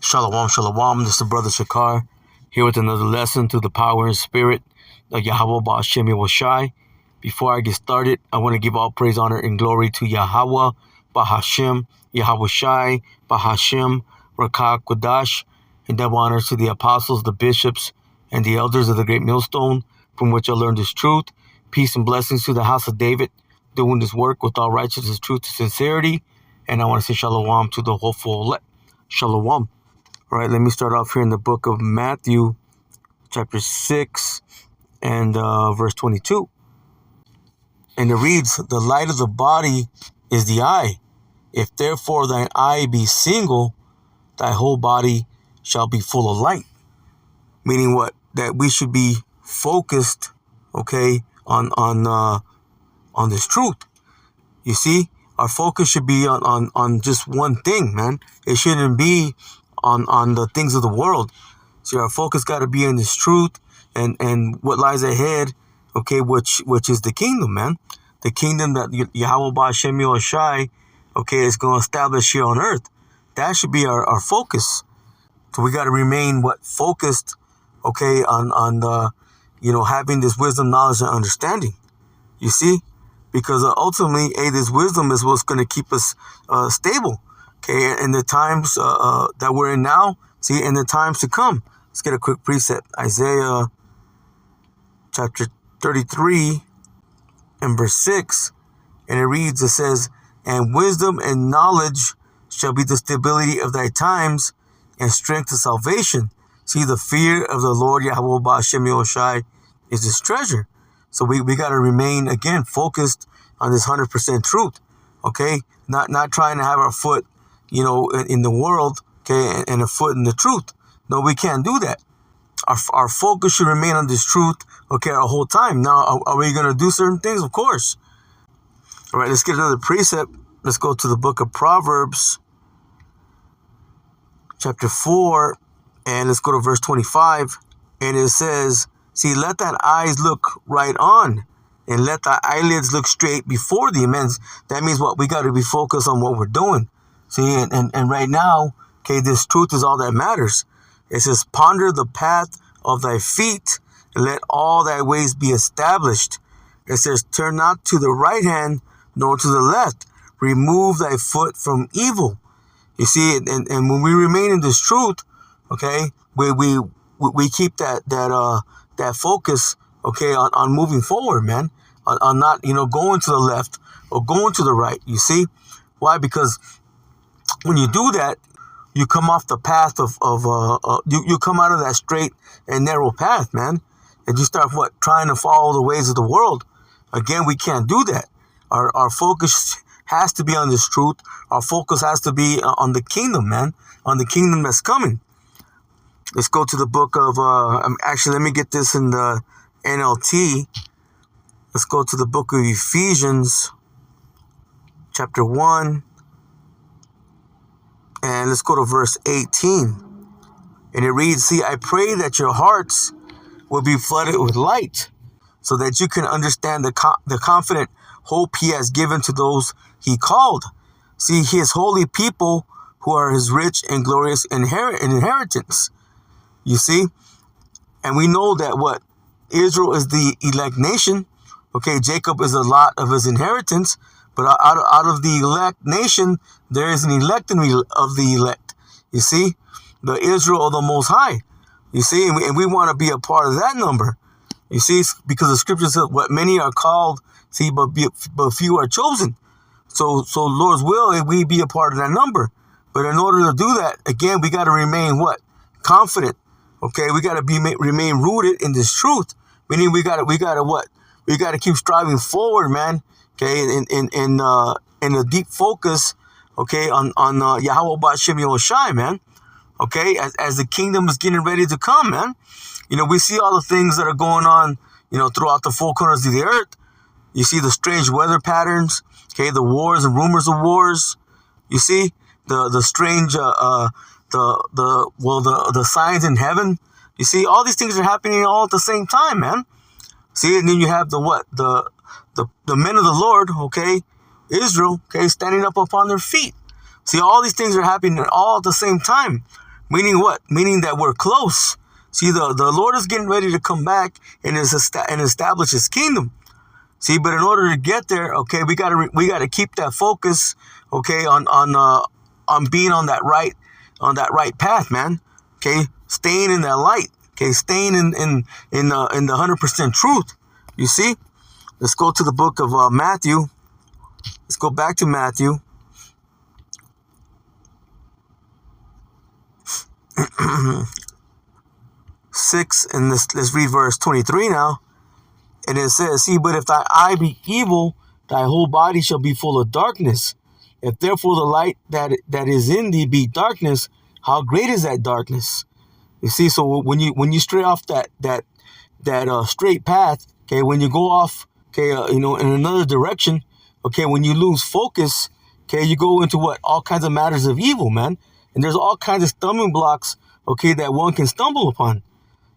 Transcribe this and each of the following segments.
Shalom, shalom. This is Brother Shakar here with another lesson through the power and spirit of Yahweh Ba'ashem Yahushai. Before I get started, I want to give all praise, honor, and glory to Yahweh Ba'ashem Yahushai Ba'ashem Rakah Kodash, and double honors to the apostles, the bishops, and the elders of the great millstone from which I learned this truth. Peace and blessings to the house of David, doing this work with all righteousness, truth, and sincerity. And I want to say shalom to the hopeful elect. Shalom. All right, let me start off here in the book of Matthew, chapter 6, and verse 22. And it reads, "The light of the body is the eye. If therefore thine eye be single, thy whole body shall be full of light." Meaning what? That we should be focused, okay, on this truth. You see, our focus should be on just one thing, man. It shouldn't be on the things of the world. So our focus got to be in this truth and what lies ahead, okay, which is the kingdom, man. The kingdom that Yahweh Ba'ashem Yahushai, okay, is going to establish here on earth. That should be our focus. So we got to remain focused, okay, on the, having this wisdom, knowledge, and understanding. You see? Because ultimately, this wisdom is what's going to keep us stable. Okay, in the times that we're in now, see, in the times to come. Let's get a quick precept. Isaiah chapter 33 and verse 6. And it reads, it says, "And wisdom and knowledge shall be the stability of thy times, and strength of salvation. See, the fear of the Lord Yahweh Ba'ashem Yahushai is his treasure." So we got to remain, again, focused on this 100% truth. Okay, not trying to have our foot in the world, okay, and a foot in the truth. No, we can't do that. Our focus should remain on this truth, okay, our whole time. Now, are we going to do certain things? Of course. All right, let's get another precept. Let's go to the book of Proverbs, chapter 4, and let's go to verse 25. And it says, "See, let thine eyes look right on, and let thy eyelids look straight before thee." That means what? We got to be focused on what we're doing. See, and right now, okay, this truth is all that matters. It says, "Ponder the path of thy feet, and let all thy ways be established." It says, "Turn not to the right hand, nor to the left. Remove thy foot from evil." You see, and when we remain in this truth, okay, we keep that focus, okay, on moving forward, man, on not, going to the left or going to the right. You see? Why? Because when you do that, you come off the path you come out of that straight and narrow path, man, and you start trying to follow the ways of the world. Again, we can't do that. Our focus has to be on this truth. Our focus has to be on the kingdom, man, on the kingdom that's coming. Let's go to the book of, actually, let me get this in the NLT. Let's go to the book of Ephesians, chapter 1. And let's go to verse 18. And it reads, "See, I pray that your hearts will be flooded with light, so that you can understand the confident hope he has given to those he called. See, his holy people who are his rich and glorious inheritance." You see? And we know that Israel is the elect nation. Okay, Jacob is a lot of his inheritance. But out of the elect nation, there is an electing of the elect. You see? The Israel of the Most High. You see? And we want to be a part of that number. You see? Because the scripture says, "What many are called, see, but few are chosen." So Lord's will, we be a part of that number. But in order to do that, again, we got to remain confident. Okay, we got to remain rooted in this truth. Meaning we got to keep striving forward, man. Okay, in a deep focus, okay, on Yahweh Ba'ashem Yahushai, man. Okay, as the kingdom is getting ready to come, man. We see all the things that are going on, throughout the four corners of the earth. You see the strange weather patterns, okay, the wars and rumors of wars. You see the strange the signs in heaven. You see, all these things are happening all at the same time, man. See, and then you have the men of the Lord, okay, Israel, okay, standing up upon their feet. See, all these things are happening all at the same time. Meaning what? Meaning that we're close. See, the Lord is getting ready to come back and establish His kingdom. See, but in order to get there, okay, we gotta keep that focus, okay, on being on that right path, man. Okay, staying in that light. Okay, staying in the 100% truth. You see, let's go to the book of Matthew. Let's go back to Matthew. Six, and let's read verse 23 now. And it says, see, but if thy eye be evil, thy whole body shall be full of darkness. If therefore the light that is in thee be darkness, how great is that darkness? You see, so when you stray off that straight path, okay, when you go off, okay, in another direction, okay, when you lose focus, okay, you go into what? All kinds of matters of evil, man. And there's all kinds of stumbling blocks, okay, that one can stumble upon.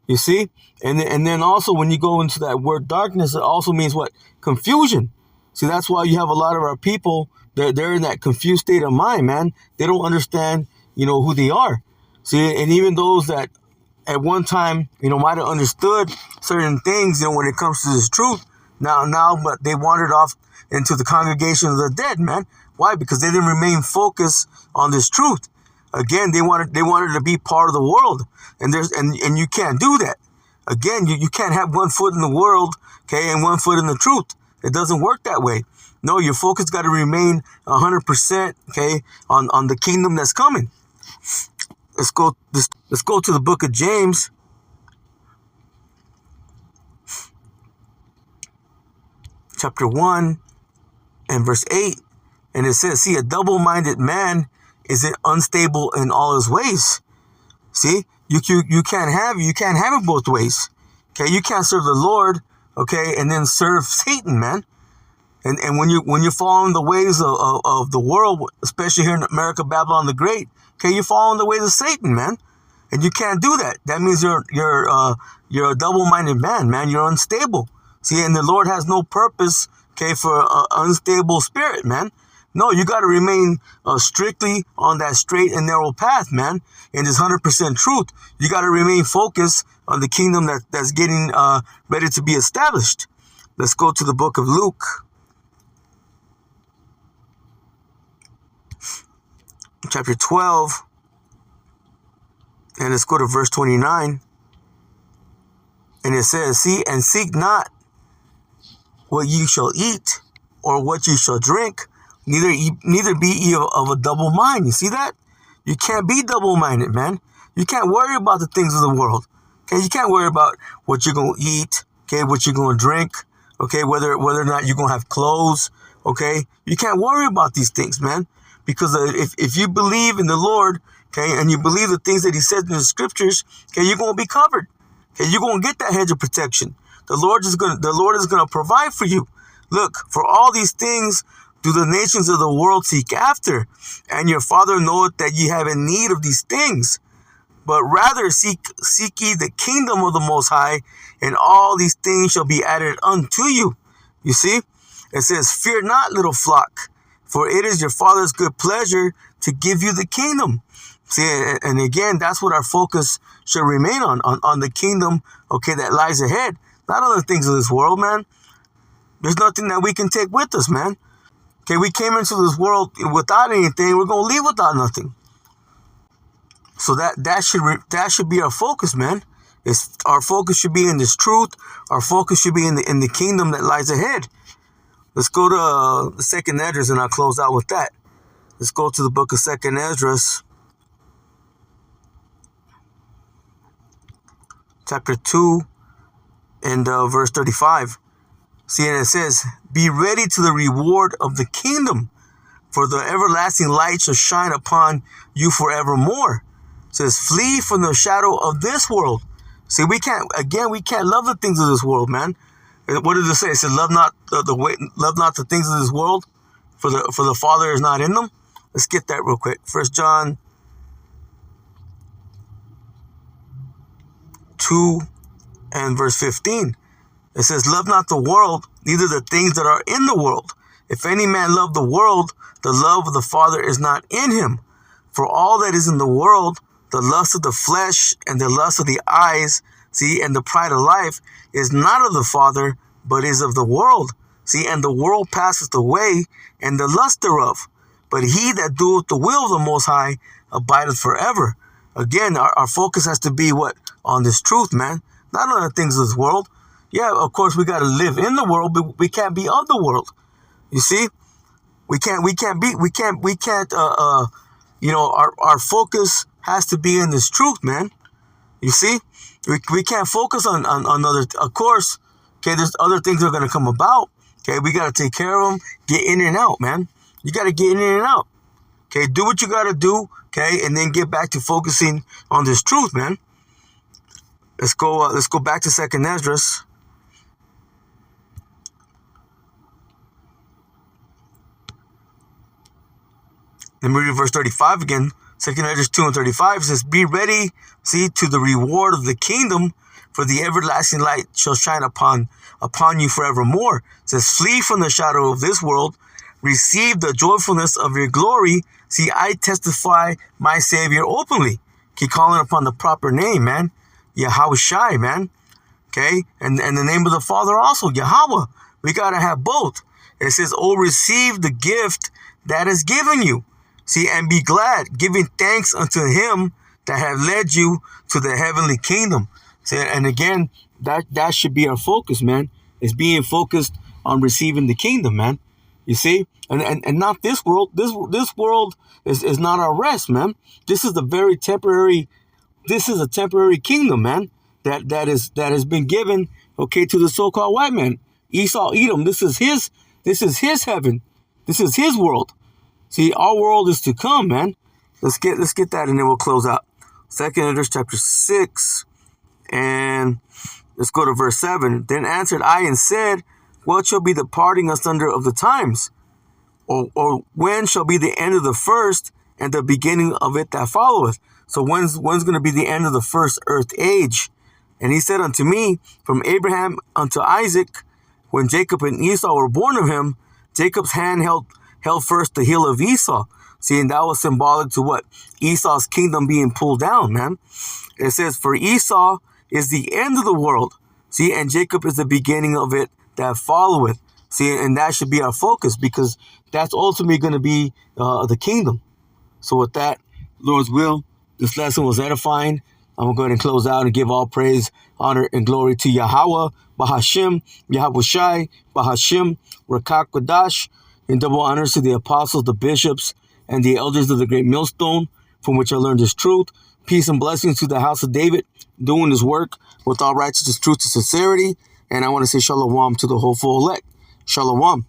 You see? And then also when you go into that word darkness, it also means what? Confusion. See, that's why you have a lot of our people, they're in that confused state of mind, man. They don't understand, who they are. See, and even those that at one time, might have understood certain things, when it comes to this truth, now, but they wandered off into the congregation of the dead, man. Why? Because they didn't remain focused on this truth. Again, they wanted to be part of the world, and you can't do that. Again, you can't have one foot in the world, okay, and one foot in the truth. It doesn't work that way. No, your focus got to remain 100%, okay, on the kingdom that's coming. Let's go to the book of James. Chapter 1 and verse 8. And it says, see, a double-minded man is unstable in all his ways. See, you can't have it both ways. Okay, you can't serve the Lord, okay, and then serve Satan, man. And when you're following the ways of the world, especially here in America, Babylon the Great, okay, you're following the ways of Satan, man. And you can't do that. That means you're a double-minded man. You're unstable. See, and the Lord has no purpose, okay, for an unstable spirit, man. No, you got to remain strictly on that straight and narrow path, man. And this 100% truth. You got to remain focused on the kingdom that's getting ready to be established. Let's go to the book of Luke. Chapter 12. And let's go to verse 29. And it says, see, and seek not what ye shall eat or what ye shall drink, neither be ye of a double mind. You see that? You can't be double-minded, man. You can't worry about the things of the world. Okay, you can't worry about what you're gonna eat. Okay, what you're gonna drink. Okay, whether or not you're gonna have clothes. Okay, you can't worry about these things, man, because if you believe in the Lord, okay, and you believe the things that He said in the scriptures, okay, you're gonna be covered. Okay, you're gonna get that hedge of protection. The Lord is gonna provide for you. Look, for all these things do the nations of the world seek after, and your Father knoweth that ye have in need of these things. But rather seek ye the kingdom of the Most High, and all these things shall be added unto you. You see? It says, fear not, little flock, for it is your Father's good pleasure to give you the kingdom. See, and again, that's what our focus should remain on the kingdom, okay, that lies ahead. Not on the things of this world, man. There's nothing that we can take with us, man. Okay, we came into this world without anything. We're going to leave without nothing. So that should be our focus, man. Our focus should be in this truth. Our focus should be in the kingdom that lies ahead. Let's go to the Second Esdras, and I'll close out with that. Let's go to the book of Second Esdras, chapter 2, and verse 35. See, and it says, be ready to the reward of the kingdom, for the everlasting light shall shine upon you forevermore. It says, flee from the shadow of this world. See, we can't love the things of this world, man. What does it say? It says, love not the things of this world, for the Father is not in them. Let's get that real quick. 1 John 2 and verse 15. It says, love not the world, neither the things that are in the world. If any man love the world, the love of the Father is not in him. For all that is in the world, the lust of the flesh and the lust of the eyes, see, and the pride of life is not of the Father, but is of the world. See, and the world passeth away, and the lust thereof. But he that doeth the will of the Most High abideth forever. Again, our focus has to be what? On this truth, man. Not on the things of this world. Yeah, of course, we got to live in the world, but we can't be of the world. You see? We can't, our focus has to be in this truth, man. You see? We can't focus on other, of course, okay, there's other things that are going to come about. Okay, we got to take care of them, get in and out, man. You got to get in and out. Okay, do what you got to do, okay, and then get back to focusing on this truth, man. Let's go back to 2nd Esdras. Let me read verse 35 again. 2nd Esdras 2 and 35 says, be ready, see, to the reward of the kingdom, for the everlasting light shall shine upon you forevermore. It says, flee from the shadow of this world, receive the joyfulness of your glory. See, I testify my Savior openly. Keep calling upon the proper name, man. Yahawashi, man. Okay? And the name of the Father also, Yahweh. We got to have both. It says, oh, receive the gift that is given you. See, and be glad, giving thanks unto him that have led you to the heavenly kingdom. See, and again, that should be our focus, man. Is being focused on receiving the kingdom, man. You see? And not this world. This world is not our rest, man. This is a temporary kingdom, man. That has been given, okay, to the so-called white man. Esau, Edom, this is his heaven. This is his world. See, our world is to come, man. Let's get that, and then we'll close out. 2nd Esdras chapter 6, and let's go to verse 7. Then answered I and said, what shall be the parting asunder of the times? Or when shall be the end of the first and the beginning of it that followeth? So when's going to be the end of the first earth age? And he said unto me, from Abraham unto Isaac, when Jacob and Esau were born of him, Jacob's hand held first the heel of Esau. See, and that was symbolic to what? Esau's kingdom being pulled down, man. It says, for Esau is the end of the world. See, and Jacob is the beginning of it that followeth. See, and that should be our focus, because that's ultimately going to be the kingdom. So with that, Lord's will, this lesson was edifying. I'm going to go ahead and close out and give all praise, honor, and glory to Yahweh, Bahashim, Yahawashi, Bahashim, Rakak Kodash, and double honors to the apostles, the bishops, and the elders of the great millstone, from which I learned this truth. Peace and blessings to the house of David, doing his work with all righteousness, truth, and sincerity. And I want to say shalom to the whole full elect. Shalom.